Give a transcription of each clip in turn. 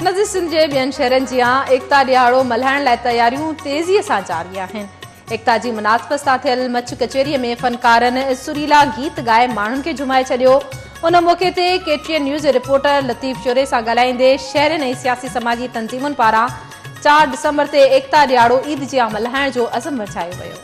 नज़ीर सिंध जे ॿियनि शहरनि जियां एकता ॾियारो मल्हाइण लाइ तयारियूं तेज़ीअ सां जारी आहिनि। एकता जी मुनासिबत सां थियल मछ कचेरीअ में फनकारनि सुरीला गीत ॻाए माण्हुनि खे झुमाए छॾियो। उन मौक़े ते KTN न्यूज़ जे रिपोर्टर लतीफ़ शोरे सां ॻाल्हाईंदे शहरनि ऐं सियासी समाजी तंज़ीमुनि पारां 4 डिसंबर ते एकता ॾियारो ईद जियां मल्हाइण जो अज़म वठायो वियो।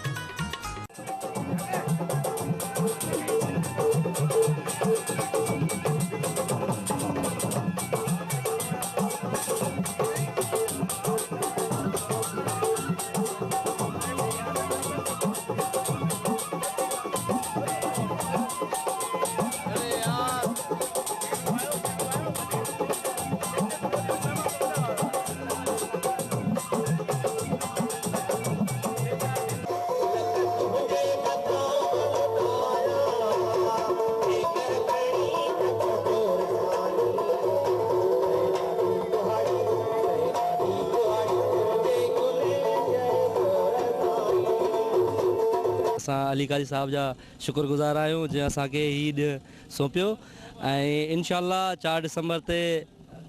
अली काजी साहब जा शुक्रगुज़ार आहियूं जंहिं असांखे ईद सौंपियो ऐं इंशाअल्लाह 4 डिसंबर ते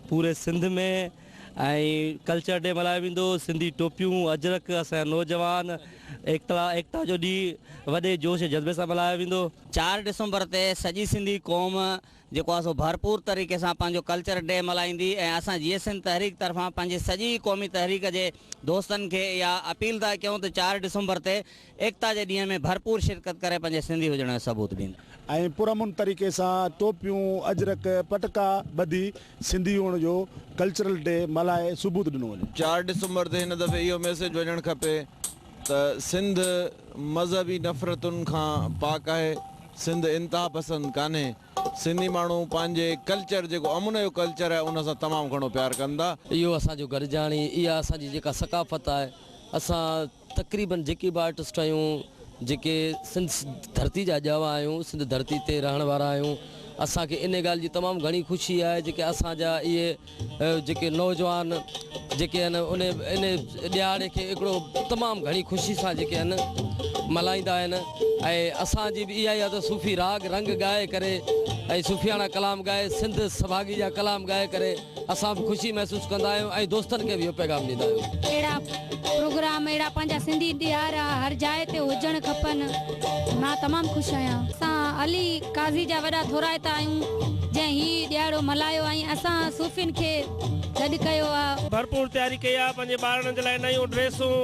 पूरे सिंध में कल्चर डे मल्हायो वेंदो। सिंधी टोपियूं अजरक असांजा नौजवान एकता जो ॾींहुं वॾे जोश जज़्बे सां मल्हायो वेंदो। 4 डिसंबर ते सॼी सिंधी क़ौम जेको आहे सो भरपूर तरीक़े सां पंहिंजो कल्चर डे मल्हाईंदी ऐं असां जीअं सिंध तहरीक तरफ़ां पंहिंजी सॼी क़ौमी तहरीक जे दोस्तनि खे इहा अपील था कयूं त 4 डिसंबर ते एकता जे ॾींहं में भरपूर शिरकत करे पंहिंजे सिंधी हुजण जो सबूत ॾींदा ऐं पुरअमन तरीक़े सां टोपियूं अजरक पटका ॿधी सिंधी हुअण जो कल्चरल डे मल्हाए सबूत ॾिनो वञे। 4 डिसंबर ते हिन दफ़े इहो मैसेज वञणु खपे त सिंध मज़हबी नफ़रतुनि खां पाक आहे, सिंध इंतिहा पसंदि कान्हे। सिंधी माण्हू पंहिंजे कल्चर जेको अमुन जो कल्चर आहे उन सां तमामु घणो प्यारु कंदा। इहो असांजो गॾिजाणी, इहा असांजी जेका सकाफ़त आहे। असां तक़रीबन जेके बि आर्टिस्ट आहियूं जेके सिंध धरती जा ॼावा आहियूं, सिंध धरती ते रहण वारा आहियूं, असांखे इन ॻाल्हि जी तमामु घणी ख़ुशी आहे जेके असांजा इहे जेके नौजवान जेके आहिनि इन ॾियारे खे हिकिड़ो तमामु घणी ख़ुशी सां जेके आहिनि मल्हाईंदा आहिनि। ऐं असांजी बि इहा ई आहे त सूफ़ी राग रंग ॻाए करे ऐं सूफ़ियाना कलाम ॻाए सिंध सभागी जा कलाम ॻाए करे असां बि ख़ुशी महसूसु कंदा आहियूं ऐं दोस्तनि खे बि इहो पैगाम ॾींदा आहियूं। अहिड़ा प्रोग्राम अहिड़ा पंहिंजा सिंधी ॾियारा हर जाइ ते हुजणु खपनि। मां तमामु ख़ुशि आहियां। असां अली काज़ी जा वॾा थोराइता आहियूं जंहिं हीउ ॾियारो मल्हायो ऐं असां सूफ़ियुनि खे गॾु कयो आहे। भरपूर तयारी कई आहे पंहिंजे ॿारनि जे लाइ नयूं ड्रेसूं,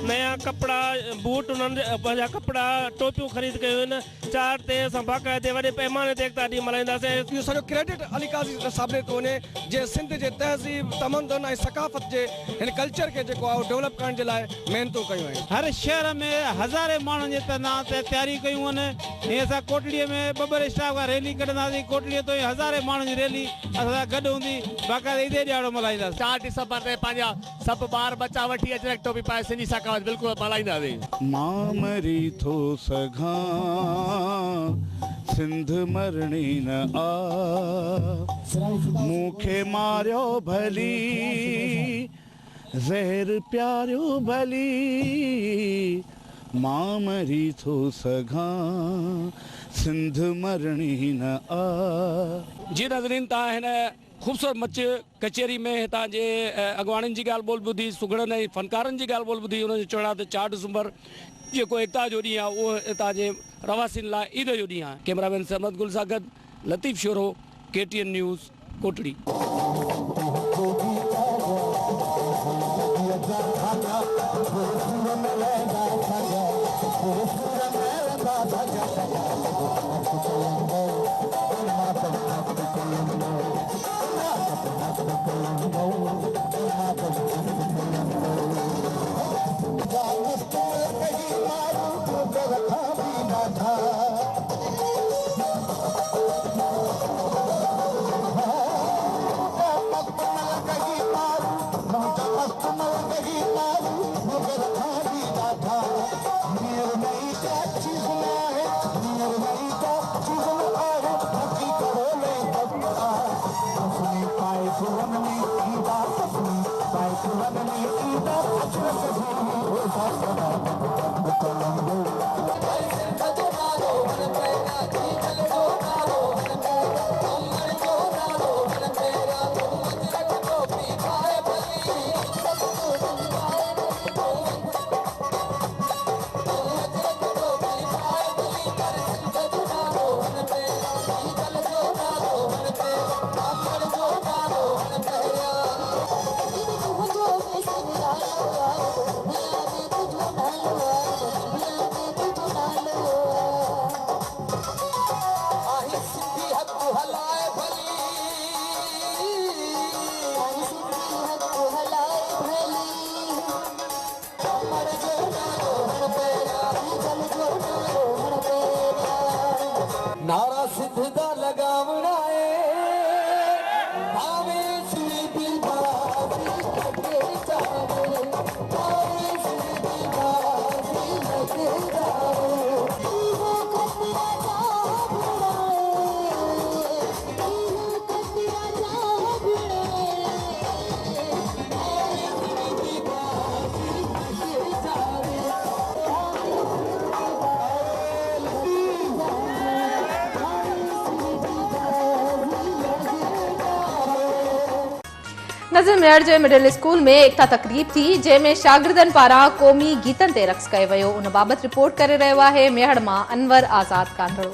नया कपिड़ा, बूट, उन्हनि पंहिंजा कपिड़ा, टोपियूं ख़रीद कयूं आहिनि। 4 ते असां बाक़ाइदे वॾे पैमाने ते एकता ॾींहुं मल्हाईंदासीं। इहो सॼो क्रेडिट अली काज़ी साबित थो वञे जे सिंध जे तहज़ीब, तमदन ऐं सकाफ़त जे हिन कल्चर खे जेको आहे डेवलप करण जे लाइ महिनतूं कयूं आहिनि। हर शहर में हज़ारे माण्हुनि जे तनाव ते तयारी कयूं आहिनि। हीअं असां कोटड़ीअ में 2 स्टाफ खां रैली कढंदासीं। कोटड़ीअ तो हज़ारे माण्हुनि जी रैली असां गॾु हूंदी। बाक़ाइदे ईदे ॾियारो मल्हाईंदासीं। 4 डिसंबर ते पंहिंजा सभु ॿार बच्चा वठी अजरक टोपी पाए सिंधी सकाफ़त बिल्कुलु मल्हाईंदासीं। मां मरी थो सघां सिंध मरणी न आ, मूंखे मारियो भली ज़हर प्यारियो भली, मां मरी थो सघां सिंध मरणी न आ। जी नाज़रीन, तव्हां हिन ख़ूबसूरत मच कचेरी में हितां जे अॻवाणनि जी ॻाल्हि ॿोल ॿुधी, सुगड़नि ऐं फनकारनि जी ॻाल्हि ॿोल ॿुधी। उन्हनि जो चवणु आहे त 4 डिसंबर जेको एकता जो ॾींहुं आहे उहो हितां जे रवासियुनि लाइ ईद जो ॾींहुं आहे। कैमरामैन सहमद गुल सां गॾु Latif Shoro, KTN news, Kotri. Bye. नज़र मेयर जे मिडिल स्कूल में एकता तकरीब थी जंहिंमें शागिर्दनि पारां क़ौमी गीतनि ते रक़्स कयो वियो। उन बाबति रिपोर्ट करे रहियो आहे मेहड़ मां अनवर आज़ाद कांधड़ो।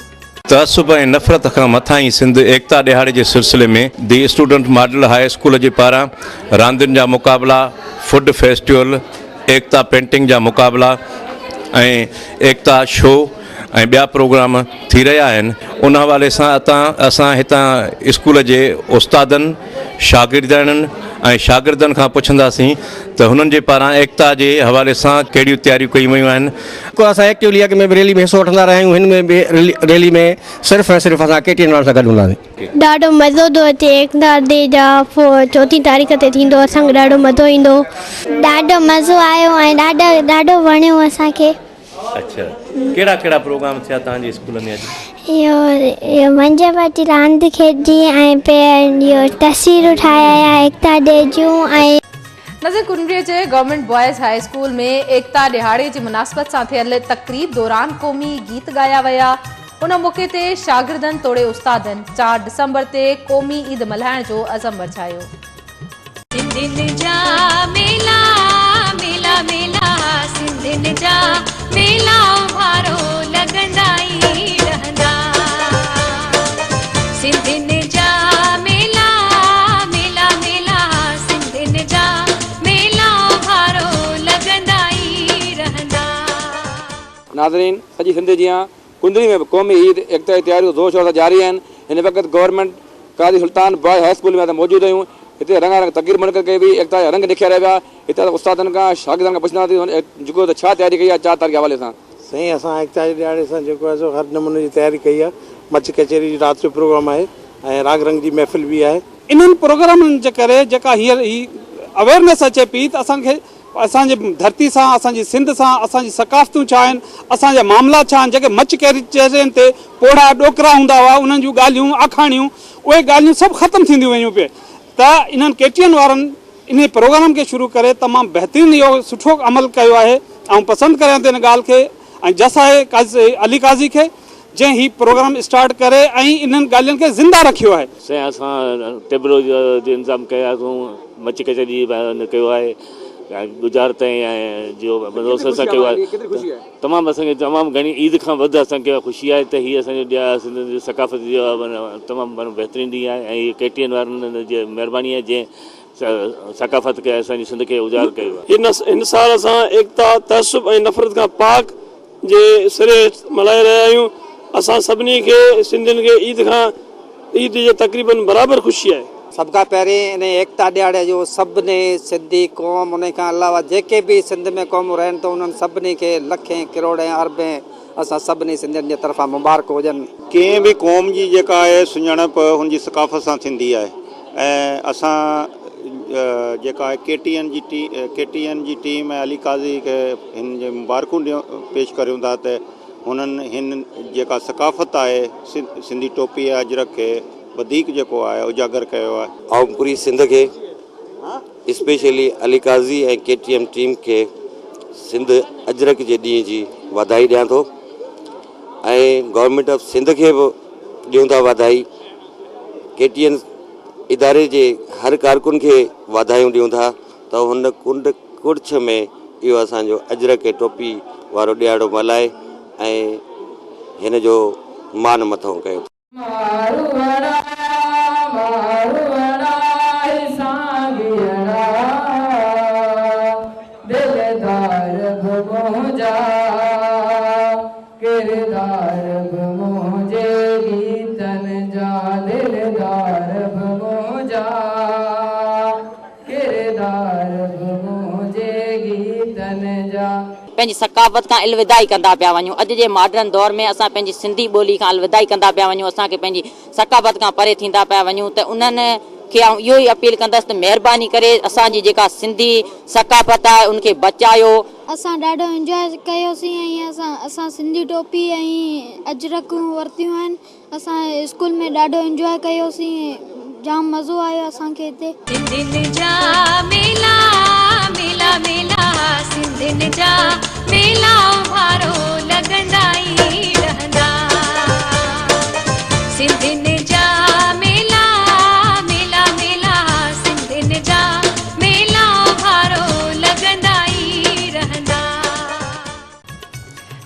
तअसुब ऐं नफ़रत खां मथां ई सिंध एकता ॾिहाड़े जे सिलसिले में दी स्टूडेंट मॉडल हाई स्कूल जे पारां रांदियुनि जा मुक़ाबला, फूड फेस्टिवल, एकता पेंटिंग जा मुक़ाबला ऐं एकता शो ऐं ॿिया प्रोग्राम थी रहिया आहिनि। उन हवाले सां असां हितां स्कूल जे उस्तादनि, शागिर्दनि ऐं शागिर्दनि खां पुछंदासीं त हुननि जे पारां एकता जे हवाले सां कहिड़ियूं तयारियूं कयूं वियूं आहिनि। असां एक्टिव लीग में रैली में हिसो वठंदा रहिया आहियूं। हिन में बि रैली में सिर्फ़ु ऐं सिर्फ़ु असां केटीएन वारनि सां गॾु हूंदासीं। ॾाढो मज़ो थो अचे। एकता डे जा 4 तारीख़ ते थींदो, असांखे ॾाढो मज़ो ईंदो। ॾाढो मज़ो आयो ऐं ॾाढो वणियो असांखे। अच्छा, कहिड़ा कहिड़ा प्रोग्राम थिया तव्हांजे स्कूल में अॼु? इहो मंझंदि रांदि खेॾी ऐं इहो तस्वीरूं ठाहिया एकता डे जूं। ऐं नज़र कुनरिया जे गवर्नमेंट बॉयज़ हाई स्कूल में एकता ॾिहाड़े जी मुनासिबत सां थियल तक़रीब दौरान क़ौमी गीत ॻाया विया। उन मौक़े ते शागिर्दनि तोड़े उस्तादनि 4 दिसंबर ते क़ौमी ईद मल्हाइण जो अज़म वरछायो। सिंधियुनि जा मेला मेला मेला, सिंधियुनि जा मेला भारो लॻंदा ई रहंदा। सिंधियुनि जा मेला मेला मेला, सिंधियुनि जा मेला भारो लॻंदा ई रहंदा। नाज़रीन, सॼी सिंध जी कुंदरी में क़ौमी ईद एकता जी तयारियूं ज़ोर शोर सां जारी आहिनि। हिन वक़्तु गवर्नमेंट काज़ी सुल्तान बॉयज़ हाई स्कूल में असां मौजूदु आहियूं। हिते रंगारंग तक़रीर मुनक़िद कई हुई, एकता जा रंग ॾेखारिया विया। हिते उस्तादनि खां शागिर्दनि खां पुछंदासीं जेको त छा तयारी कई आहे 4 तारीख़ हवाले सां। साईं, असां एकता जे ॾियारे सां जेको आहे सो हर नमूने जी तयारी कई आहे। मच कचहरी जी राति जो प्रोग्राम आहे ऐं राग रंग जी महफ़िल बि आहे। इन्हनि प्रोग्रामनि जे करे जेका हींअर ही अवेयरनेस अचे पई त असांखे असांजे धरती सां, असांजी सिंध सां, असांजी सकाफ़तूं छा आहिनि, असांजा मामला छा आहिनि, जेके मच कचहरियुनि ते पोड़ा ॾोकरा हूंदा हुआ, उन्हनि जूं ॻाल्हियूं आखाणियूं, उहे ॻाल्हियूं सभु ख़तमु थींदियूं वयूं पिए। त इन्हनि केटीएन वारनि इन प्रोग्राम खे शुरू करे तमामु बहितरीनु इहो सुठो अमल कयो आहे ऐं पसंदि करियां थी इन ॻाल्हि खे ऐं जस आहे अली काज़ी खे जंहिं ही प्रोग्राम स्टार्ट करे ऐं इन्हनि ॻाल्हियुनि खे ज़िंदा रखियो आहे। साईं, असां टेबलो जो इंतज़ाम कयासीं, मच कचहरी कयो आहे, गुज़ारत ऐं जो बंदोबस्तु असां कयो आहे। तमामु असांखे तमामु घणी ईद खां वधि असांखे ख़ुशी आहे त हीअ असांजो सिंध जी सकाफ़त जो तमामु बहितरीनु ॾींहुं आहे ऐं हीअ केटीएन वारनि जी महिरबानी आहे जंहिं सकाफ़त खे असांजी सिंध खे उजागर कयो आहे। हिन साल असां एकता, तअसुब ऐं नफ़रत खां पाक जे सिरे मल्हाए रहिया आहियूं। असां सभिनी खे सिंधियुनि खे ईद जे तक़रीबन बराबरि ख़ुशी आहे। सभ खां पहिरीं इन एकता ॾियारे जो सभिनी सिंधी क़ौम, उन खां अलावा जेके बि सिंध में क़ौमूं रहनि त उन्हनि सभिनी खे लखें करोड़ें अरबें असां सभिनी सिंधियुनि जे तरफ़ां मुबारक हुजनि। कंहिं बि क़ौम जी जेका आहे सुञाणप हुनजी सकाफ़त सां थींदी आहे ऐं असां जेका आहे केटीएन जी टीम ऐं अली काज़ी खे हिन जे मुबारकूं पेश करियूं था त हुननि हिन जेका सकाफ़त आहे सिंधी टोपी अजरक खे वधीक जेको आहे उजागर कयो आहे। ऐं पूरी सिंध खे स्पेशली अली काज़ी ऐं केटीएम टीम खे सिंध अजरक जे ॾींहं जी वाधाई ॾियां थो ऐं गवर्नमेंट ऑफ सिंध खे बि ॾियूं था वाधाई। केटीएन इदारे जे हर कारकुन खे वाधायूं ॾियूं था त हुन कुर्छ में इहो असांजो अजरक टोपी वारो ॾियारो मल्हाए ऐं हिन जो मान मथो कयो। पंहिंजी सकाफ़त खां अलविदाई कंदा पिया वञूं। अॼु जे मॉडर्न दौर में असां पंहिंजी सिंधी ॿोली खां अलविदाई कंदा पिया वञूं, असांखे पंहिंजी सकाफ़त खां परे थींदा पिया वञूं। त उन्हनि खे आउं इहो ई अपील कंदसि त महिरबानी करे असांजी जेका सिंधी सकाफ़त आहे उनखे बचायो। असां ॾाढो इंजॉय कयोसीं ऐं असां सिंधी टोपी ऐं अजरकूं वरितियूं आहिनि। असां स्कूल में ॾाढो इंजॉय कयोसीं, जाम मज़ो आयो असांखे हिते। सिंधियुनि जा मेला मेला मेला सिंधियुनि जा मेला भारो लॻंदा ई रहंदा। सिंधियुनि जा मेला मेला मेला सिंधियुनि जा मेला भारो लॻंदा ई रहंदा।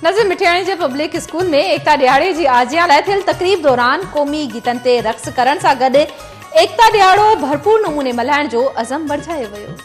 नज़र मिठियाणी जे पब्लिक स्कूल में एकता ॾियारे जी आजियां लाइ थियल तक़रीब दौरान क़ौमी गीतनि ते रक़्स करण सां गॾु एकता ॾियारो भरपूर नमूने मल्हाइण जो अज़म बढ़ायो वियो।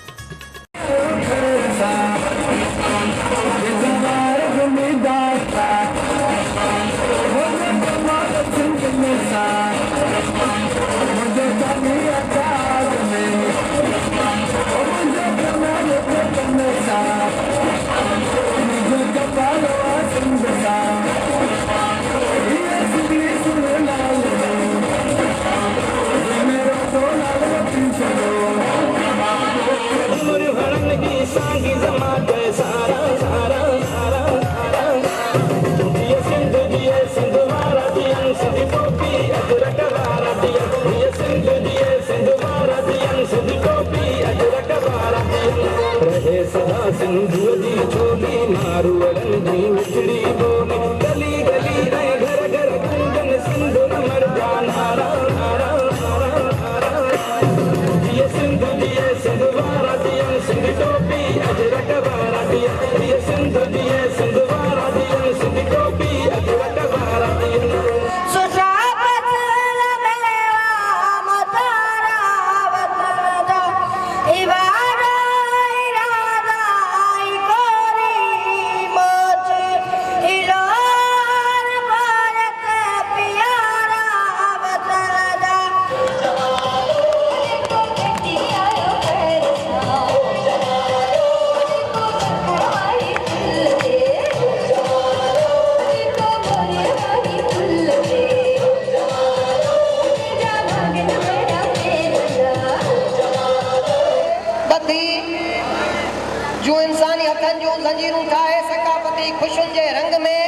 जो इंसानी हथन जो ज़ंजीरूं ठाहे सकाफ़ती ख़ुशियुनि जे रंग में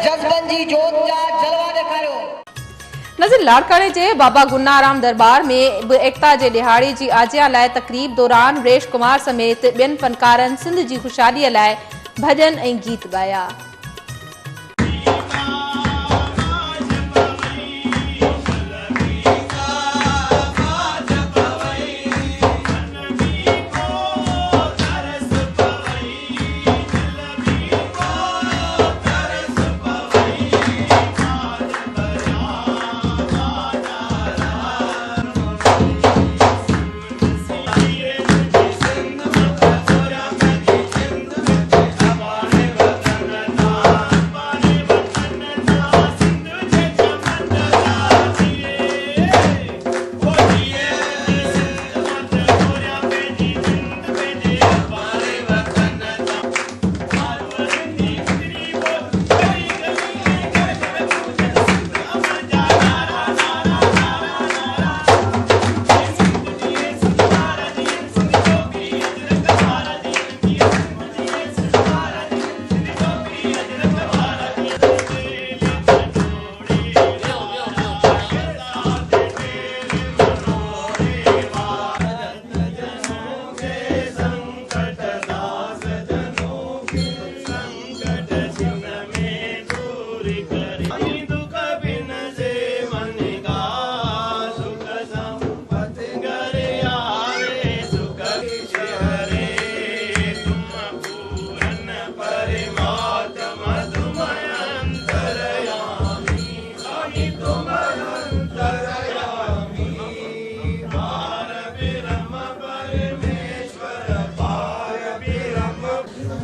जज़्बनि जी जोत जा जलवा ॾेखारियो। नज़र लाड़काणे जे बाबा गुन्नाराम दरबार में बि एकता जे ॾियारे जी आजियां लाइ तक़रीब दौरान रेश कुमार समेत ॿियनि फनकारनि सिंध जी ख़ुशहालीअ लाइ भॼन ऐं गीत ॻाया।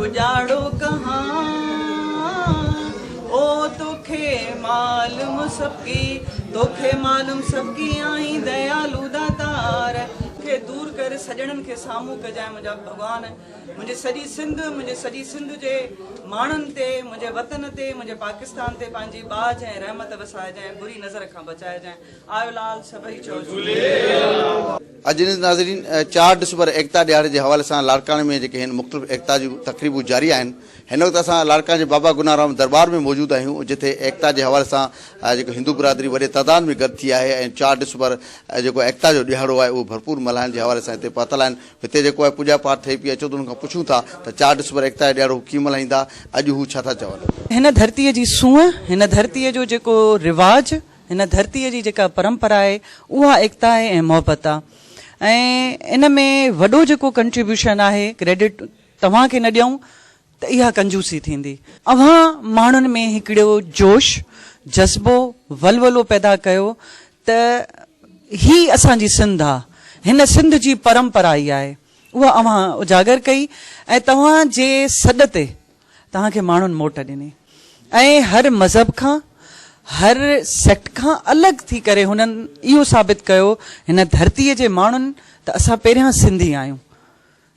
उजाड़ो कहाँ ओ तोखे मालूम सबकी आई दयालु दातार के दूर कर सजणनि खे साम्हूं कजांइ मुंहिंजा भॻवान। मुंहिंजे सॼी सिंध जे माण्हुनि ते, मुंहिंजे वतन ते, मुंहिंजे पाकिस्तान ते पंहिंजी बाज ऐं रहमत वसाइजांइ, बुरी नज़र खां बचाइजांइ। आयो लाल सभई चओ झूलेलाल। अॼु नाज़रीन 4 डिसंबर एकता ॾियारे जे हवाले सां लाड़काणे में जेके आहिनि मुख़्तलिफ़ एकता जूं तक़रीबूं जारी आहिनि। हिन वक़्तु असां लाड़काणे जे बाबा गुनाराम दरबार में मौजूदु आहियूं, जिथे एकता जे हवाले सां जेको हिंदू बिरादरी वॾे तइदाद में गॾु थी आहे ऐं 4 डिसंबर जेको एकता जो ॾियारो आहे उहो भरपूर मल्हाइण जे हवाले सां हिते पहुतल आहिनि। हिते जेको आहे पूॼा पाठ थिए पई अचो त उन्हनि खां पुछूं था त 4 डिसंबर एकता जो ॾियारो कीअं मल्हाईंदा, अॼु हू छा था चवनि। हिन धरतीअ जी सूंहं, हिन धरतीअ जो जेको रिवाज, हिन धरतीअ जी जेका परंपरा आहे उहा एकता आहे ऐं मोहबत आहे। ऐं इन में वॾो जेको कंट्रीब्यूशन आहे, क्रेडिट तव्हांखे न ॾियूं त इहा कंजूसी थींदी। अव्हां माण्हुनि में हिकिड़ो जोश, जज़्बो, वलवलो पैदा कयो त ही असांजी सिंध आहे, हिन सिंध जी परंपरा ई आहे, उहा अव्हां उजागर कई ऐं तव्हांजे सॾ ते तव्हांखे माण्हुनि मोट ॾिनी। ऐं हर मज़हब खां, हर सेक्ट खां अलॻि थी करे हुननि इहो साबित कयो हिन धरतीअ जे माण्हुनि त असां पहिरियां सिंधी आहियूं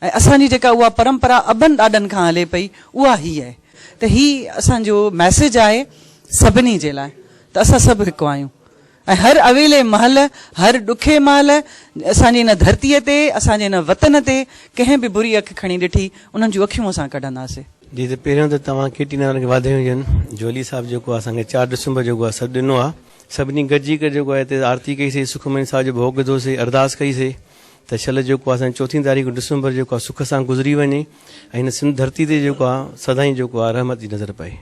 ऐं असांजी जेका उहा परंपरा अबनि ॾाॾनि खां हले पई उहा ही आहे। त ही असांजो मैसेज आहे सभिनी जे लाइ त असां सभु हिकु आहियूं ऐं हर अवेले महल, हर ॾुखे महिल असांजी हिन धरतीअ ते, असांजे हिन वतन ते कंहिं बि बुरी अखि खणी ॾिठी उन्हनि जूं अखियूं असां कढंदासीं। जी, त पहिरियों त तव्हां केटी नानक खे वाधायूं हुजनि। जोली साहिबु जेको आहे असांखे 4 डिसंबर जेको आहे सॾु ॾिनो आहे, सभिनी गॾिजी करे जेको आहे हिते आरती कईसीं, सुखमनी साहिब जो भोग विधोसीं, अरदास कईसीं त छल जेको आहे असांजी 4 तारीख़ डिसंबर जेको आहे सुख सां गुज़री वञे ऐं हिन सिंध धरती ते जेको आहे सदाईं जेको आहे रहमत जी नज़र पए।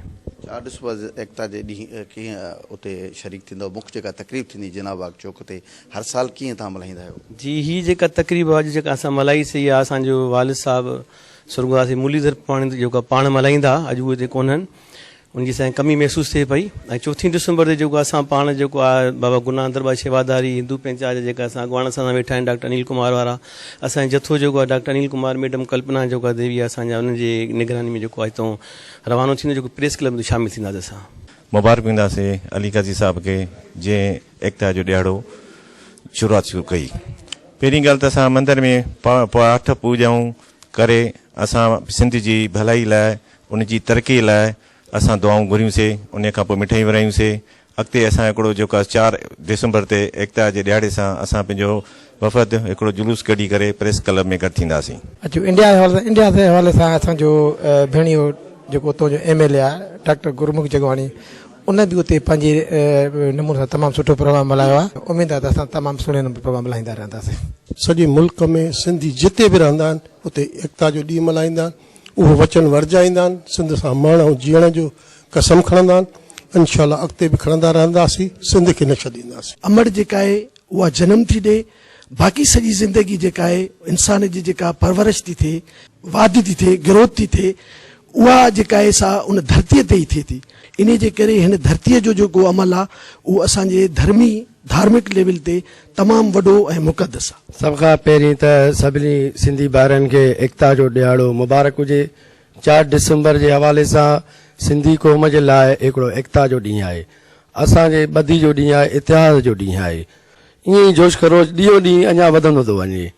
4 डिसंबर एकता जे ॾींहुं कीअं उते शरीक थींदो, मुख्य जेका तकरीब थींदी जनाबाग चौक ते हर साल कीअं तव्हां मल्हाईंदा आहियो? जी, ही जेका तकरीब अॼु जेका असां मल्हाईसीं इहा असांजो वालिद साहिबु सुर्गवासी मुरलीधर पाणी जेको पाण मल्हाईंदा, अॼु उहे जेको कोन्हनि, उनजी असांखे कमी महसूसु थिए पई। ऐं 4 डिसंबर ते जेको असां पाण जेको आहे बाबा गुरुनानक दरबार शेवादारी हिंदू पंचायत जेका असां अॻुवाण सां वेठा आहिनि डॉक्टर अनिल कुमार वारा, असांजो जथो जेको आहे डॉक्टर अनिल कुमार मैडम कल्पना जेको आहे देवी असांजा उन्हनि जे निगरानी में जेको आहे हितां रवानो थींदो, जेको प्रेस क्लब में शामिलु थींदासीं। असां मुबारक ॾींदासीं अली काज़ी साहिब खे जंहिं एकता जो ॾियारो शुरूआत शुरू कई। पहिरीं ॻाल्हि त असां मंदर में पाठ पूॼाऊं करे असां सिंध जी भलाई लाइ, उनजी तरक़ी लाइ असां दुआऊं घुरियूंसीं, उन खां पोइ मिठाई विरायूंसीं। अॻिते असां हिकिड़ो जेको आहे 4 डिसंबर ते एकता जे ॾियारे सां असां पंहिंजो वफ़द हिकिड़ो जुलूस कढी करे प्रेस क्लब में गॾु थींदासीं। अचो इंडिया जे हवाले सां असांजो भेणियो जेको उतां जो MLA आहे डॉक्टर गुरमुख जगवाणी, उन बि उते पंहिंजे नमूने सां तमामु सुठो प्रोग्राम मल्हायो आहे। उमेदु आहे त असां तमामु सुहिणे नमूने प्रोग्राम मल्हाईंदा रहंदासीं। सॼे मुल्क में सिंधी जिते बि रहंदा आहिनि उते एकता जो ॾींहुं मल्हाईंदा आहिनि, उहो वचन वरजाईंदा आहिनि, सिंध सां मण ऐं जीअण जो कसम खणंदा आहिनि। इंशाल्लाह अॻिते बि खणंदा रहंदासीं, सिंध खे न छॾींदासीं। अमड़ जेका आहे उहा जनम थी ॾे, बाक़ी सॼी ज़िंदगी जेका आहे इंसान जी जेका परवरिश थी थिए, वाधि थी थिए, ग्रोथ थी थिए, उहा जेका आहे सा उन धरतीअ ते ई थिए थी। इन जे करे हिन धरतीअ जो जेको अमल आहे उहो असांजे धार्मिक लेवल ते तमामु वॾो ऐं मुक़दस आहे। सभ खां पहिरीं त सभिनी सिंधी भाउरनि खे एकता जो ॾियारो मुबारक हुजे। 4 डिसंबर जे हवाले सां सिंधी क़ौम जे लाइ हिकिड़ो एकता जो ॾींहुं आहे, असांजे ॿधी जो ॾींहुं आहे, इतिहास जो ॾींहुं आहे। ईअं ई जोश खरोश ॾींहों ॾींहुं अञा वधंदो थो वञे।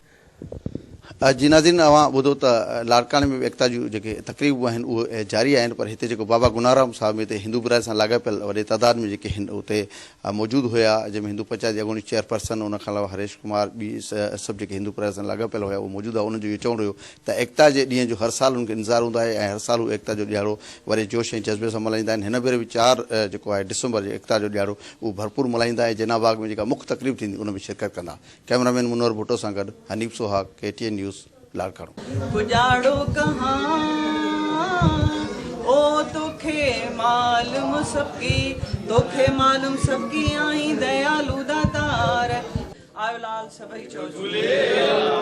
जी नाज़रीन, अवां ॿुधो त लाड़काणे में एकता जूं जेके तकरीबूं आहिनि उहे जारी आहिनि, पर हिते जेको बाबा गुनाराम साहिब में हिते हिंदू बिरादरी सां लाॻापियल वॾे तइदाद में जेके उते मौजूदु हुया, जंहिंमें हिंदू पंचायत जी अॻूणी चेयरपर्सन, उन खां अलावा हरेश कुमार, ॿी सभु जेके हिंदू बिरादरी सां लाॻापियल हुया उहे मौजूदु आहे। उन्हनि जो इहो चवणु हुयो त एकता जे ॾींहं जो हर साल उनखे इंतज़ारु हूंदो आहे ऐं हर साल उहे एकता जो ॾियारो वरी जोश ऐं जज़्बे सां मल्हाईंदा आहिनि। हिन भेरे बि 4 जेको आहे डिसंबर जो एकता जो ॾियारो उहो भरपूर मल्हाईंदा ऐं जनाबाग में जेका मुख्य तकरीब थींदी उन में शिरकत कंदा। कैमरामैन मुनवर भुट्टो सां गॾु हनीफ सोहाग, KTN न्यूज़, लाड़काणो। पुॼाड़ो कहाँ ओ तोखे मालूम सबकी आई दयालु दातार। आयो लाल सभई चओ झूलेलाल।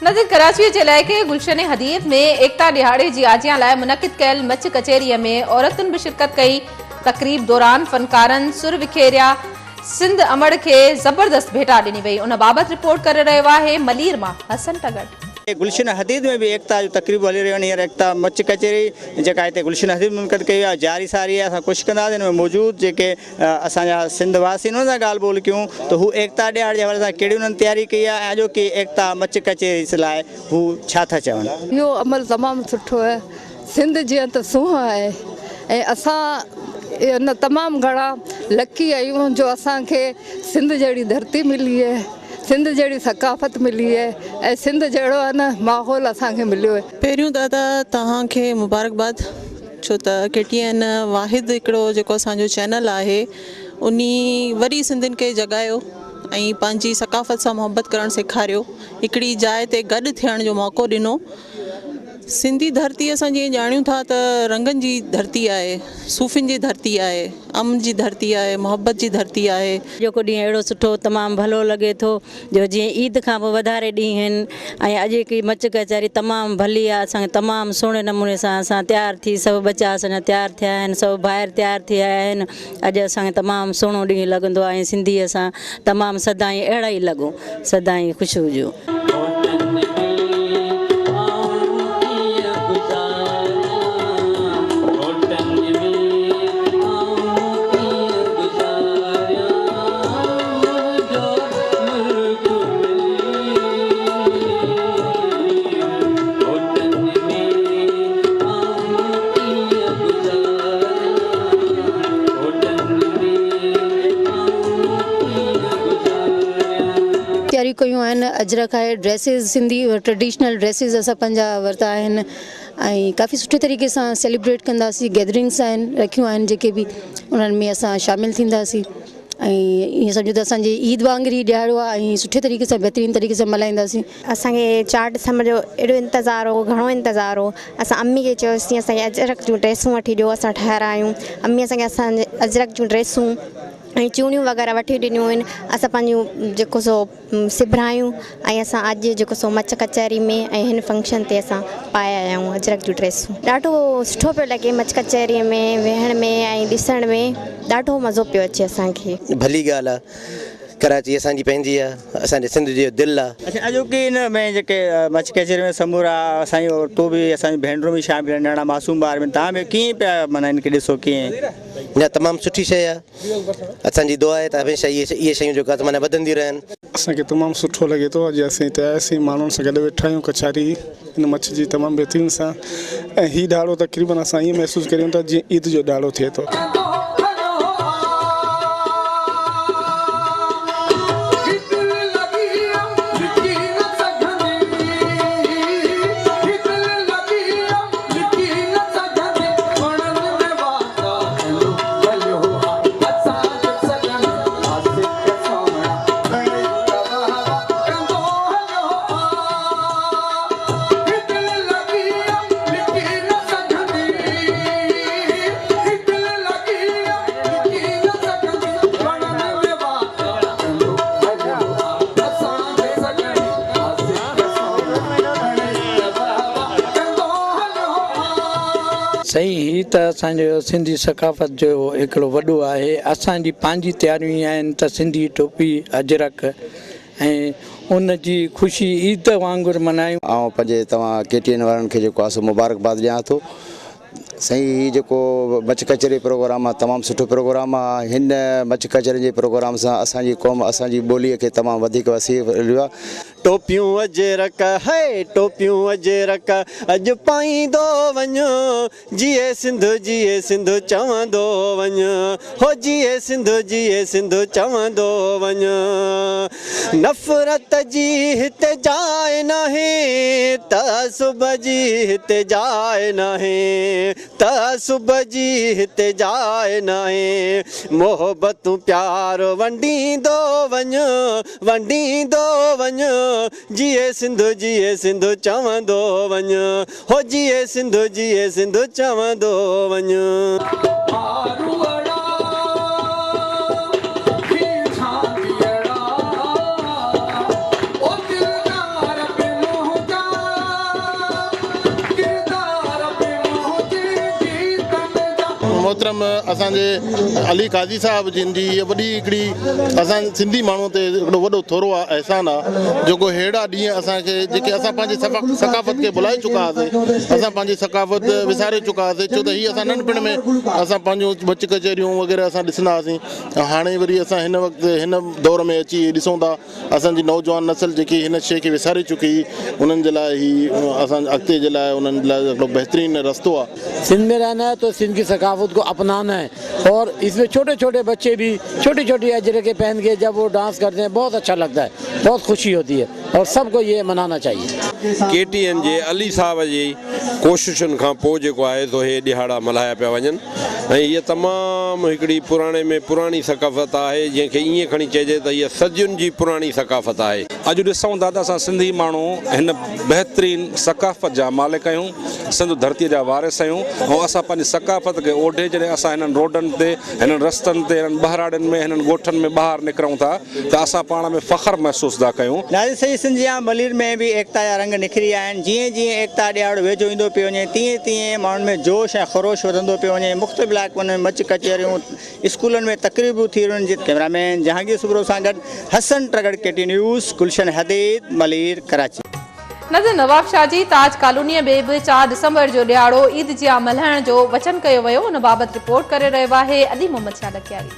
नज़र कराची जे इलाइक़े गुलशन हदीद में एकता दिहाड़े जी आजियां लाइ मुनक़िद कयल मच कचेरीअ में औरतुनि बि शिरकत कई। तकरीब दौरान फनकारनि सुर विखेरिया। सिंध अमड़ के जबरदस्त भेटा ॾिनी वई। उन बाबति रिपोर्ट करे रहियो आहे मलीर मां हसन टगड़। गुलशन हदीद में भी एकता जो तकरीब हली रही है। एकता मच कचेरी जेका हिते गुलशन हदीद मुनक़द कई आहे जारी सारी आहे। असां कोशिशि कंदासीं हिन में मौजूद जेके असांजा सिंध वासी उन्हनि सां ॻाल्हि ॿोल कयूं त हू एकता ॾियाड़ जे हवाले सां कहिड़ी उन्हनि तयारी कई आहे ऐं जो की एकता मच कचेरी लाइ हू छा था चवनि। इहो अमल तमामु सुठो आहे। सिंध जीअं त सूंहं आहे ऐं असां न तमामु घणा लकी आहियूं जो असांखे सिंध जहिड़ी धरती मिली आहे, सिंध जहिड़ी सकाफ़त मिली आहे ऐं सिंध जहिड़ो आहे न माहौल असांखे मिलियो आहे। पहिरियों दादा तव्हांखे मुबारकबाद छो त KTN वाहिद हिकिड़ो जेको असांजो चैनल आहे उन वरी सिंधियुनि खे जगायो ऐं पंहिंजी सकाफ़त सां मोहबत करणु सेखारियो। हिकिड़ी जाइ ते गॾु थियण जो मौक़ो ॾिनो। सिंधी धरती असां जीअं ॼाणियूं था त रंगनि जी धरती आहे, सूफ़िन जी धरती आहे, अमन जी धरती आहे, मोहब्बत जी धरती आहे। जेको ॾींहुं अहिड़ो सुठो तमामु भलो लॻे थो जो जीअं ईद खां पोइ वधारे ॾींहं आहिनि ऐं अॼु की मच कचहरी तमामु भली आहे। असांखे तमामु सुहिणे नमूने सां असां तयारु थी सभु बचा असांजा तयारु थिया आहिनि, सभु ॿाहिरि तयारु थिया आहिनि। अॼु असांखे तमामु सुहिणो ॾींहुं लॻंदो आहे ऐं सिंधी असां तमामु सदाईं अहिड़ा ई लॻूं, सदाईं ख़ुशि हुजूं। तयारी कयूं आहिनि। अजरक आहे, ड्रेसिस सिंधी ट्रेडिशनल ड्रेसिस असां पंहिंजा वरिता आहिनि ऐं काफ़ी सुठे तरीक़े सां सेलिब्रेट कंदासीं। गैदरिंग्स आहिनि रखियूं आहिनि जेके बि उन्हनि में असां शामिलु थींदासीं ऐं ईअं सम्झो त असांजी ईद वांगुरु ई ॾियारो आहे ऐं सुठे तरीक़े सां बहितरीनु तरीक़े सां मल्हाईंदासीं। असांखे 4 डिसंबर जो एॾो इंतज़ारु हो, घणो इंतज़ारु हो। असां अम्मी खे चयोसीं असांखे अजरक जूं ड्रेसूं वठी ॾियो, असां ठाहिरायूं। अम्मी असांखे असांजे अजरक जूं ड्रेसूं ऐं चूड़ियूं वग़ैरह वठी ॾिनियूं आहिनि। असां पंहिंजूं जेको सो सिबरायूं ऐं असां अॼु जेको सो मच कचहरी में ऐं हिन फंक्शन ते असां पाए आया आहियूं अजरक जूं ड्रेसूं। ॾाढो सुठो पियो लॻे मच कचहरीअ में वेहण में ऐं ॾिसण में ॾाढो मज़ो पियो अचे असांखे। भली ॻाल्हि आहे। कराची असांजी पंहिंजी आहे, असांजे सिंध जो दिलि आहे। अच्छा अॼोकी हिन में जेके मच कचहरी में समूरा असांजी औरतूं बि असांजी भेनरूं बि शामिल आहिनि, नंढा मासूम ॿार बि। तव्हां बि कीअं पिया माना हिनखे ॾिसो कीअं? न तमामु सुठी शइ आहे। असांजी दुआ आहे त हमेशह इहे शयूं जेका माना वधंदी रहनि। असांखे तमामु सुठो लॻे थो। अॼु असीं हिते आयासीं, माण्हुनि सां गॾु वेठा आहियूं कचहरी हिन मछ जी तमामु बहितरीन सां ऐं हीउ ॾाढो तक़रीबन असां ईअं महसूसु करियूं था जीअं ईद जो ॾाढो थिए थो। सही ही त असांजो सिंधी सकाफ़त जो हिकिड़ो वॾो आहे। असांजी पंहिंजी तयारियूं आहिनि त सिंधी टोपी अजरक ऐं उन जी ख़ुशी ईद वांगुरु मल्हायूं। ऐं पंहिंजे तव्हां KTN वारनि खे जेको आहे सो मुबारकबाद ॾियां थो। साईं हीउ जेको मच कचहरी प्रोग्राम आहे तमामु सुठो प्रोग्राम आहे। हिन मच कचहरी जे प्रोग्राम सां असांजी क़ौम असांजी ॿोलीअ खे तमामु वधीक वसी मिलियो आहे। टोपियूं अजरक है टोपियूं अजरक अॼु पाईंदो वञो जिए सिंध चवंदो वञो हो जिए सिंध चवंदो वञो। नफ़रत जी हिते जाइ नाहे तअसुब जी हिते जाइ नाहे तअसुब जी हिते जाइ नाहे। मोहबतूं प्यार वंडींदो वञो जिए सिंध चवंदो वञो हो जिए सिंध चवंदो वञो। मोहतरम असांजे अली काज़ी साहब जिन जी इहा वॾी हिकिड़ी असां सिंधी माण्हू ते हिकिड़ो वॾो थोरो अहसान आहे जेको अहिड़ा ॾींहं असांखे जेके असां पंहिंजी सकाफ़त खे भुलाए चुका हुआसीं, असां पंहिंजी सकाफ़त विसारे चुका हुआसीं, छो त हीअ असां नंढपिण में असां पंहिंजो मच कचहरियूं वग़ैरह असां ॾिसंदा हुआसीं। हाणे वरी असां हिन वक़्तु हिन दौर में अची ॾिसूं था असांजी नौजवान नस्ल जेकी हिन शइ खे विसारे चुकी, उन्हनि जे लाइ ही असां अॻिते जे लाइ उन्हनि जे लाइ हिकिड़ो बहितरीनु रस्तो आहे। सिंध में रहना है तो सिंध की सकाफत को अपनाना है, और इसमें छोटे छोटे बच्चे भी छोटी छोटी अजरकें पहन के जब वो डांस करते हैं बहुत अच्छा लगता है, बहुत खुशी होती है और सबको ये मनाना चाहिए। KTN जे अली साहब जी कोशिशुनि खां पोइ जेको आहे सो हे ॾिहाड़ा मल्हाया पिया वञनि ऐं हीअ तमामु हिकिड़ी पुराणे में पुराणी सकाफ़त आहे जंहिंखे ईअं खणी चइजे त हीअ सदियुनि जी पुराणी सकाफ़त आहे। अॼु ॾिसूं था त असां सिंधी माण्हू हिन बहितरीन सकाफ़त जा मालिक आहियूं, सिंध धरतीअ जा वारिस आहियूं ऐं असां पंहिंजी सकाफ़त खे ओढे जॾहिं असां हिननि रोडनि ते हिननि रस्तनि ते हिननि बहिराड़ियुनि में हिननि ॻोठनि में ॿाहिरि निकिरूं था त असां पाण में फ़ख़्रु महसूस था कयूं। नाज़िर सही सिंधिया मलीर में भी एकता जा रंग निखरी आहिनि। जीअं जीअं एकता ॾियारो वेझो ईंदो पियो वञे तीअं तीअं माण्हुनि में जोश ऐं ख़रोश वधंदो पियो वञे। मुख़्तलिफ़ इलाइक़नि में मच कचहरियूं, स्कूलनि में तक़रीबूं थी रहियूं आहिनि। कैमरामैन जहांगीर सुब्रो सां गॾु हसन ट्रगड़, KT न्यूज़, गुलशन हदीद, मलीर, कराची। नज़र नवाब शाह जी ताज कॉलोनीअ में बि 4 दिसंबर जो ॾियारो ईद जिया मल्हाइण जो वचन कयो वियो। उन बाबति रिपोर्ट करे रहियो आहे अली मोहम्मद शाह डकियारी।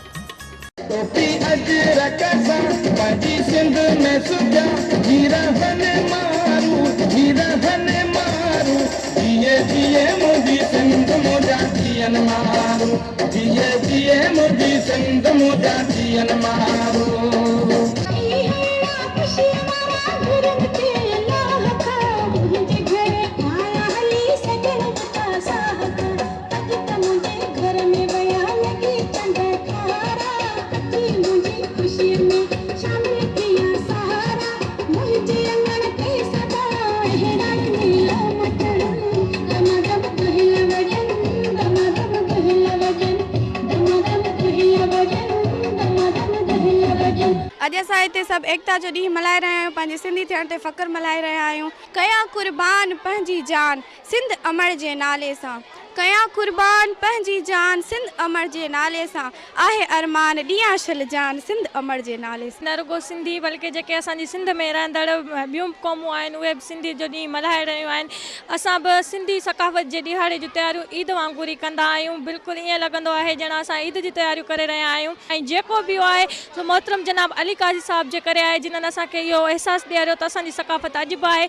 अॼु असां हिते सभु एकता जो ॾींहुं मल्हाए रहिया आहियूं, पंहिंजे सिंधी थियण ते फ़ख़्रु मल्हाए रहिया आहियूं। कया कुर्बान पंहिंजी जान सिंध अमर जे नाले सां, कया कुर्बान पंहिंजी जान सिंध अमर जे नाले सां, आहे अरमान ॾियां शल जान सिंध अमर जे नाले सां। न रुगो सिंधी बल्कि जेके असांजी सिंध में रहंदड़ ॿियूं क़ौमूं आहिनि उहे बि सिंधी जो ॾींहुं मल्हाए रहियूं आहिनि। असां बि सिंधी सकाफ़त जे ॾिहाड़े जूं तयारियूं ईद वांगुरु ई कंदा आहियूं। बिल्कुलु ईअं लॻंदो आहे ॼण असां ईद जी तयारियूं करे रहिया आहियूं। ऐं जेको बि आहे सो मोहतरम जनाब अली काज़ी साहब जे करे आहे, जिन्हनि असांखे इहो अहसासु ॾियारियो त असांजी सकाफ़त अॼु बि आहे।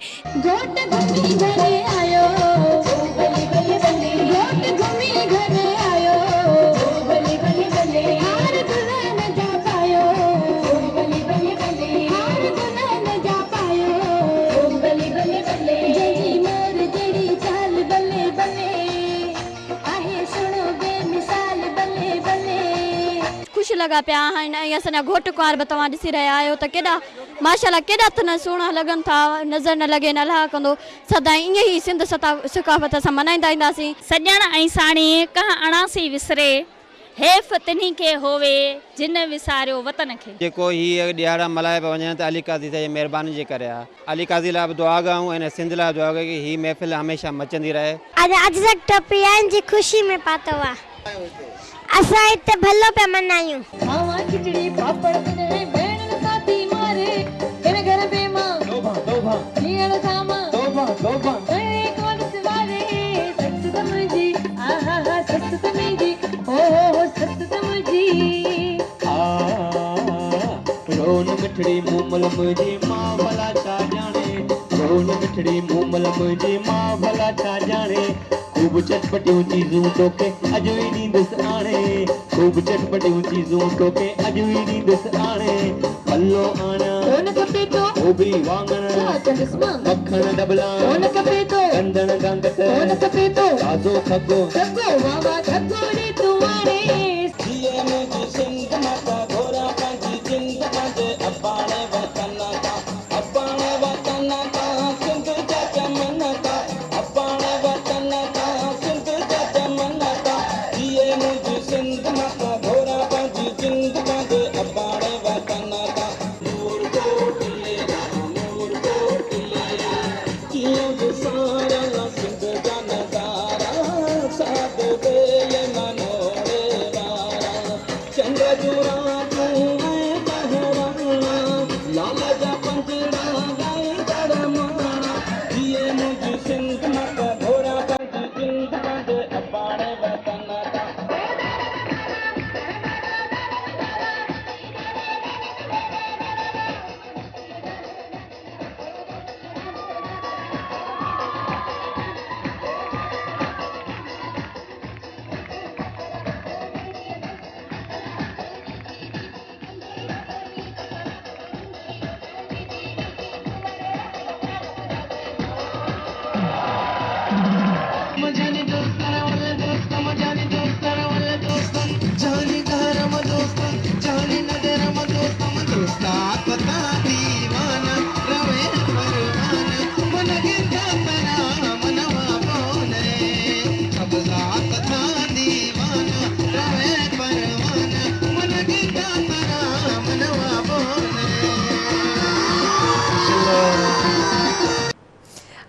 खुश लगा पिया आहिनि ऐं असांजा घोट कुंवार बि तव्हां ॾिसी रहिया आहियो त केॾा माशाल्लाह केॾा त न सुहिणा लॻनि था, नज़र न लॻे न अलाह कंदो। सदाईं ईअं ई सिंध सकाफ़त असां मल्हाईंदा ईंदासीं। सॼण ऐं साणी कह अणासी विसरे, हेफ़ तिन्ही खे होवे जिन विसारियो वतन खे। जेको हीअ ॾियारा मल्हाए पिया वञनि त अली काज़ी जी महिरबानी जे करे आहे। अली काज़ी लाइ बि दुआ कयूं ऐं सिंध लाइ दुआ कयूं कि हीअ महफ़िल हमेशह मचंदी रहे। अॼु टोपी आहिनि जी ख़ुशी में पातो आहे। असां हिते भलो पिया मल्हायूं। रोन मिठड़ी मूमल मुझे माँ भला छा जाने, रोन मिठड़ी मूमल मुझे माँ भला छा जाने। खूब चटपटियूं चीज़ूं तोखे अॼु ई ॾींदुसि आणे, खूब चटपटियूं चीज़ूं तोखे अॼु ई ॾींदुसि आणे। पल्लो आना गोभी वाङण मखण डबला कंदण गंगत ताज़ो खगो सारा सिंध जा नज़ारा साथ दे ये मनो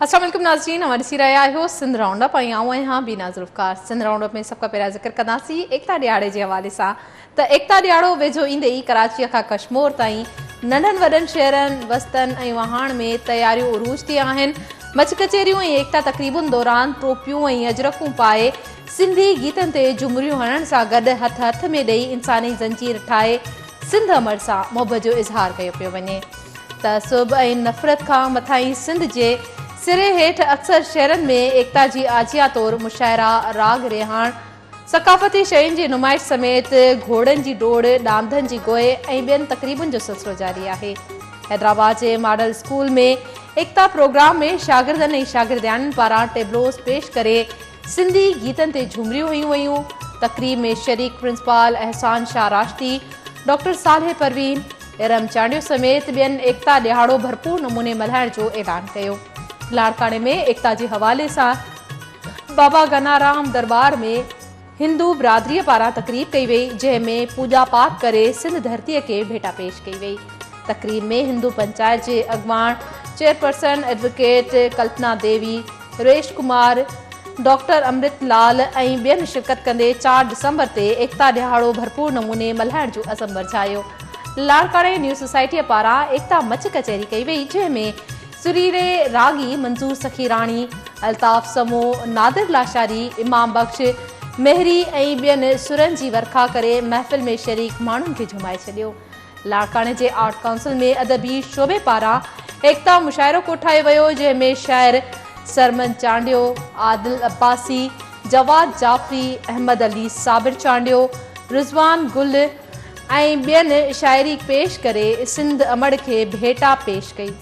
अस्सलाम वालेकुम नाज़रीन, हमारे सी रहा हो सिंध राउंड अप ऐं आऊं आहियां बीना ज़ुल्फ़कार। सिंध राउंड अप में सब खां पहिरियां ज़िक्र कंदासीं एकता ॾियारे जे हवाले सां त एकता ॾियारो वेझो ईंदे ई कराचीअ खां कश्मीर ताईं नंढनि वॾनि शहरनि वस्तनि ऐं वहाण में तयारियूं उरूज थी आहिनि। मच कचेरियूं ऐं एकता तक़रीबुनि दौरान टोपियूं ऐं अजरकूं पाए सिंधी गीतनि ते झुमरियूं हणण सां गॾु हथ हथ में ॾेई इंसानी ज़ंजीर ठाहे सिंध अमर सां मुहबत जो इज़हार कयो पियो वञे। तअसुब ऐं नफ़रत खां मथां सिंध जे सिरे हेठि अक्सर शहरनि में एकता जी आजिया तौरु मुशाइरा, राग रिहाण, सकाफ़ती शयुनि जी नुमाइश समेत घोड़नि जी डोड़, ॾामधनि जी गोए ऐं ॿियनि तक़रीबुनि जो सिलसिलो जारी आहे। हैदराबाद जे मॉडल स्कूल में एकता प्रोग्राम में शागिर्दनि ऐं शागिर्दियाणियुनि पारां टेबलोस पेश करे सिंधी गीतनि ते झुमरियूं हयूं वयूं। तक़रीब में शरीक प्रिंसिपाल एहसान शाह राश्ती, डॉक्टर सालेह परवीन, इरम चांडियो समेत ॿियनि एकता ॾियारो भरपूर नमूने मल्हाइण जो ऐलान कयो। लाड़काने में एकता जे हवाले सां बाबा गनाराम दरबार में हिंदू बिरादरीअ पारां तक़रीब कई वई, जंहिंमें पूजा पाठ करे सिंध धरतीअ खे भेटा पेश कई वई। तक़रीब में हिंदू पंचायत जे अॻवान चेयरपर्सन एडवोकेट कल्पना देवी, रेश कुमार, डॉक्टर अमृत लाल ऐं ॿियनि शिरकत कंदे 4 डिसंबर ते एकता ॾियारो भरपूर नमूने मल्हाइण जो अज़म वरजायो। लाड़काने न्यू सोसाइटीअ पारां एकता मच कचहरी कई वई, जंहिंमें सुरीरे रागी मंजूर सखीराणी, अल्ताफ़ समो, नादिर लाशारी, इमाम बख्श, मेहरी ऐं ॿियनि सुरनि जी वर्खा करे महफ़िल में शरीक माण्हुनि खे झुमाए छॾियो। लाड़काने जे आर्ट काउंसिल में अदबी शोबे पारां एकता मुशाइरो कोठायो वियो, जंहिंमें शाइर सरमन चांडियो, आदिल अब्बासी, जवाद जाफ़री, अहमद अली साबिर चांडियो, रिज़वान गुल ऐं ॿियनि शाइरी पेश करे सिंध अमड़ खे भेटा पेश कई।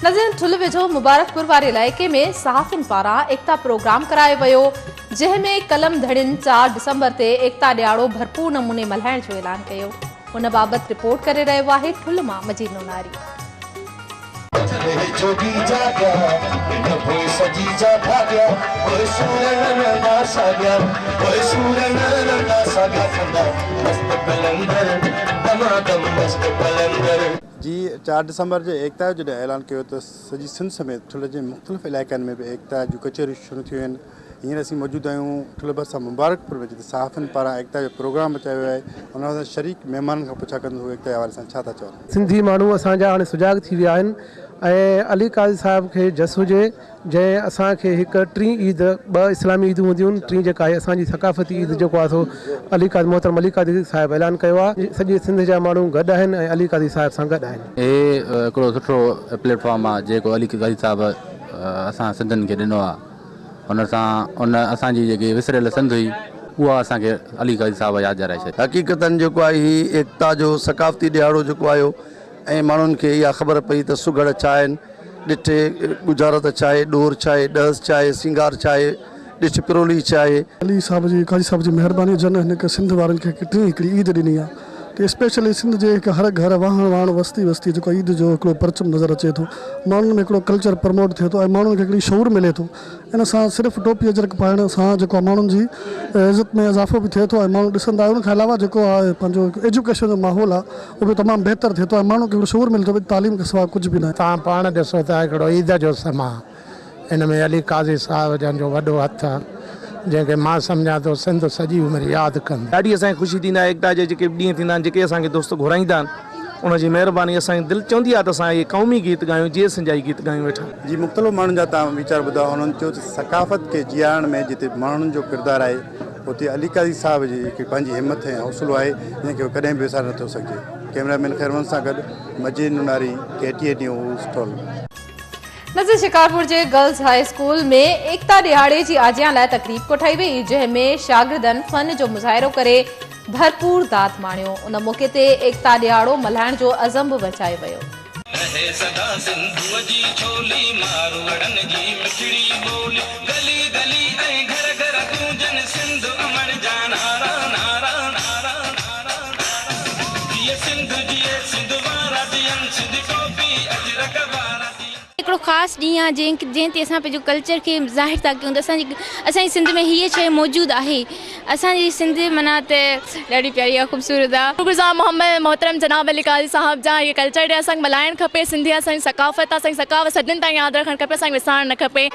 नज़ीर ठुल वेझो मुबारकपुर वारे इलाइक़े में सहाफ़िन पारां एकता प्रोग्राम करायो वियो, जंहिंमें कलम धड़ियुनि 4 डिसंबर ते एकता ॾियारो भरपूर नमूने मल्हाइण जो ऐलान कयो। उन बाबति रिपोर्ट करे रहियो आहे ठुल मां मजीद नोनारी। जी 4 डिसंबर जे एकता जो ऐलान किया तो सजी सिंध समेत ठुल जे मुख़्तलिफ़ इलाइक़नि में भी एकता जो कचहरियूं शुरू थी आहिनि। हींअर असीं मौजूद आहियूं ठुल भरिसां मुबारकपुर में, जिते सहाफ़िन पारां एकता जो प्रोग्राम बचायो वियो आहे। उन शरीक महिमाननि खां पुछा कंदो एकता जे हवाले सां छा था चवनि। सिंधी माण्हू असांजा हाणे सुजाग थी विया आहिनि ऐं अली काज़ी साहिब खे जस हुजे, जंहिं असांखे हिकु 3 ईद 2 इस्लामी ईदूं हूंदियूं आहिनि, 3 जेका आहे असांजी सकाफ़ती ईद जेको आहे सो अली काज़ी मोहतरम अली काज़ी साहिब ऐलान कयो आहे। सॼे सिंध जा माण्हू गॾु आहिनि ऐं अली काज़ी साहिब सां गॾु आहिनि। हे हिकिड़ो सुठो प्लेटफॉर्म आहे जेको अली काज़ी साहिब असां सिंधियुनि खे ॾिनो आहे। हुन सां उन असांजी जेकी विसरियल सिंध हुई उहा असांखे अली काज़ी साहिब यादि ॾियाराए छॾी। हक़ीक़तनि जेको आहे ही एकता जो सकाफ़ती ॾियारो जेको आयो ऐं माण्हुनि खे इहा ख़बर पई त सुगड़ छा आहिनि, ॾिठे गुजारत छा आहे, ॾोर छा आहे, ॾस छा आहे, सिंगार छा आहे, ॾिठ पिरोली छा आहे। अली साहब जी काज़ी साहब जी महिरबानी जन हिन सिंध वारनि खे हिकिड़ी ईद ॾिनी आहे। तो स्पेशली सिंध जे हर घर वाहण वस्ती वस्ती जो ईद जो हिकिड़ो परचम नज़र अचे थो, माण्हुनि में हिकिड़ो कल्चर प्रमोट थिए थो ऐं माण्हुनि खे हिकिड़ी शौर मिले थो। इन सां सिर्फ़ु टोपी अजरक पाइण सां जेको माण्हुनि जी इज़त में इज़ाफ़ो बि थिए थो ऐं माण्हू ॾिसंदा। उनखां अलावा जेको आहे पंहिंजो एजुकेशन जो माहौल आहे उहो बि तमामु बहितर थिए थो ऐं माण्हू खे हिकिड़ो शौर मिले थो। तालीम के सवाइ कुझु बि न आहे। तव्हां पाण ॾिसो त हिकिड़ो ईद जो समा, इन में अली काज़ी साहिब जो वॾो हथु आहे, जंहिंखे मां सम्झां थो सिंध सॼी उमिरि यादि कंदी। ॾाढी असांखे ख़ुशी थींदी आहे एकता जे जेके ॾींहं थींदा आहिनि, जेके असांखे दोस्त घुराईंदा आहिनि, उनजी महिरबानी असांजी दिलि चवंदी आहे त असां इहे क़ौमी गीत ॻायूं, जीअं सिंजाई गीत ॻायूं वेठा। जी मुख़्तलिफ़ माण्हुनि जा तव्हां वीचार ॿुधा, हुननि चयो त सकाफ़त खे जीआरण में जिते माण्हुनि जो किरदारु आहे उते अली काज़ी साहिब जी हिकु पंहिंजी हिमत ऐं हौसलो आहे, जंहिंखे कॾहिं बि विसारे नथो सघिजे। कैमरामैन खैरवन सां गॾु मजीद नुनारी, KTN न्यूज़ ठुल। नज़ीर शिकारपुर जे गर्ल्स हाई स्कूल में एकता ॾियारे जी आजियां लाइ तक़रीब कोठाई वई, जंहिंमें शागिर्दनि फ़न जो मुज़ाहिरो करे भरपूर दाद माणियो। उन मौक़े ते एकता ॾियारो मल्हाइण जो अज़म बि वचायो वियो। हिकिड़ो ख़ासि ॾींहुं आहे जंहिं ते असां पंहिंजो कल्चर खे ज़ाहिर था कयूं त असांजी सिंध में हीअ शइ मौजूदु आहे। असांजी सिंध माना त ॾाढी प्यारी आहे, ख़ूबसूरत आहे। गुज़ार मोहम्मद मोहतरम जनाब अली काज़ी साहब जा ये कल्चर डे असांखे मल्हाइणु खपे। सिंधी असांजी सकाफ़त आहे, असांजी सकाफ़त सदियुनि ताईं यादि रखणु खपे, असांखे विसारणु न खपे।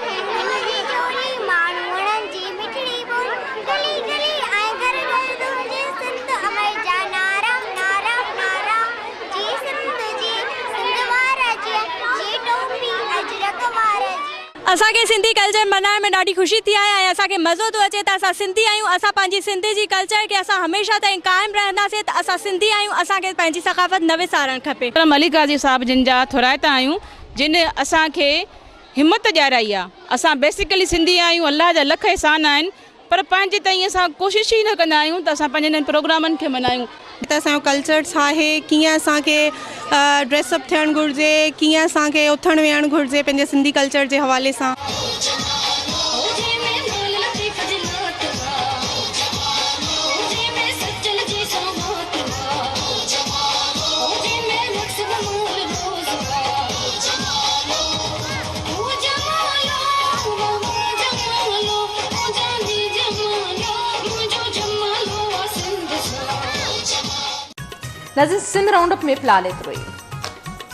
असांखे सिंधी कल्चर मल्हाइण में ॾाढी ख़ुशी थी आहे ऐं असांखे मज़ो थो अचे त असां सिंधी आहियूं। असां पंहिंजी सिंधी जी कल्चर खे असां हमेशह ताईं क़ाइमु रहंदासीं त असां सिंधी आहियूं, असांखे पंहिंजी सकाफ़त न विसारणु खपे। अली काज़ी साहब जिन जा थोराइता आहियूं जिन असांखे हिमत ॾियाराई आहे। असां बेसिकली सिंधी आहियूं, अलाह जा लख एहसान आहिनि, पर पंहिंजे ताईं असां कोशिशि ई न कंदा आहियूं त असां पंहिंजे हिननि प्रोग्रामनि खे मल्हायूं। त असांजो कल्चर छा आहे, कीअं असांखे ड्रेसअप थियणु घुरिजे, कीअं असांखे उथणु वेहणु घुरिजे पंहिंजे सिंधी कल्चर जे हवाले सां। नाज़रीन सिंध राउंड अप में फ़िलहाल एतिरो ई।